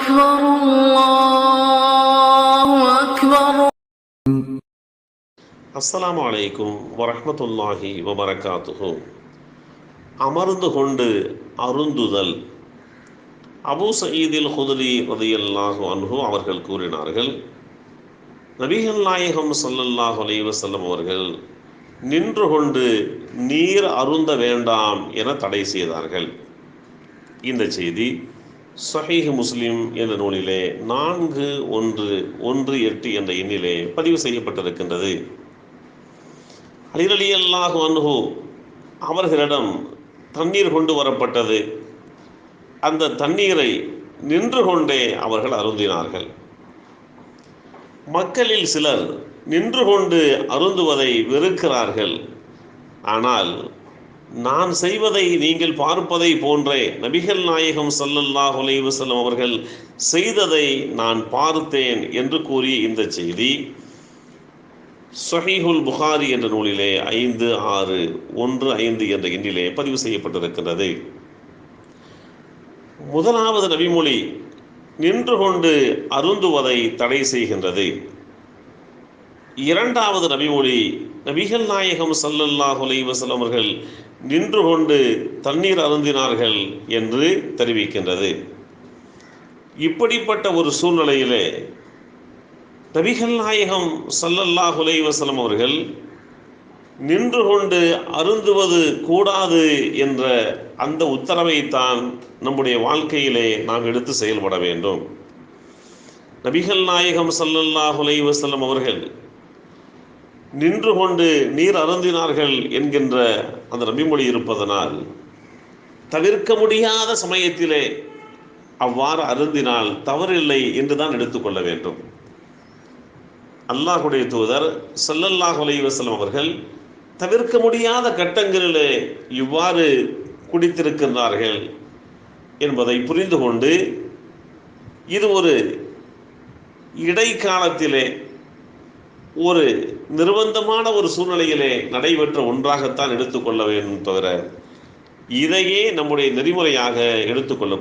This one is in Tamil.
أكبر الله أكبر. அஸ்ஸலாமு அலைக்கும் வரஹ்மத்துல்லாஹி வபரகாத்துஹு. அமர்ந்து கொண்டு அருந்துதல். அபூ சயீதில் குத்ரி ரலியல்லாஹு அன்ஹு அவர்கள் கூறினார்கள், நபிகள் நாயகம் ஸல்லல்லாஹு அலைஹி வஸல்லம் அவர்கள் நின்று கொண்டு நீர் அருந்த வேண்டாம் என தடை செய்தார்கள். இந்த செய்தி ஸஹீஹ் முஸ்லிம் என்ற நூலிலே 4118 என்ற எண்ணிலே பதிவு செய்யப்பட்டிருக்கின்றது. அலி ரலியல்லாஹு அன்ஹு அவர்களிடம் தண்ணீர் கொண்டு வரப்பட்டது. அந்த தண்ணீரை நின்று கொண்டே அவர்கள் அருந்தினார்கள். மக்களில் சிலர் நின்று கொண்டு அருந்துவதை வெறுக்கிறார்கள். ஆனால் நான் செய்வதை நீங்கள் பார்ப்பதை போன்றே நபிகள் நாயகம் ஸல்லல்லாஹு அலைஹி வஸல்லம் அவர்கள் செய்ததை நான் பார்த்தேன் என்று கூறிய இந்த செய்தி ஸஹீஹுல் புகாரி என்ற நூலிலே 5615 என்ற எண்ணிலே பதிவு செய்யப்பட்டிருக்கிறது. முதலாவது நபிமொழி நின்று கொண்டு அருந்துவதை தடை செய்கின்றது. இரண்டாவது நபிமொழி நபிகள் நாயகம் ஸல்லல்லாஹு அலைஹி வஸல்லம் அவர்கள் நின்று கொண்டு தண்ணீர் அருந்தினார்கள் என்று தெரிவிக்கின்றது. இப்படிப்பட்ட ஒரு சூழ்நிலையிலே நபிகள் நாயகம் ஸல்லல்லாஹு அலைஹி வஸல்லம் அவர்கள் நின்று கொண்டு அருந்துவது கூடாது என்ற அந்த உத்தரவைத்தான் நம்முடைய வாழ்க்கையிலே நாம் எடுத்து செயல்பட வேண்டும். நபிகள் நாயகம் ஸல்லல்லாஹு அலைஹி வஸல்லம் அவர்கள் நின்று கொண்டு நீர் அருந்தினார்கள் என்கின்ற அந்த நபிமொழி இருப்பதனால் தவிர்க்க முடியாத சமயத்திலே அவ்வாறு அருந்தினால் தவறில்லை என்றுதான் எடுத்துக்கொள்ள வேண்டும். அல்லாஹ்வுடைய தூதர் ஸல்லல்லாஹு அலைஹி வஸல்லம் அவர்கள் தவிர்க்க முடியாத கட்டங்களிலே இவ்வாறு குடித்திருக்கின்றார்கள் என்பதை புரிந்து கொண்டு இது ஒரு இடைக்காலத்திலே ஒரு நிர்பந்தமான ஒரு சூழ்நிலையிலே நடைபெற்ற ஒன்றாகத்தான் எடுத்துக்கொள்ள வேண்டும் தவிர இதையே நம்முடைய நெறிமுறையாக எடுத்துக்கொள்ள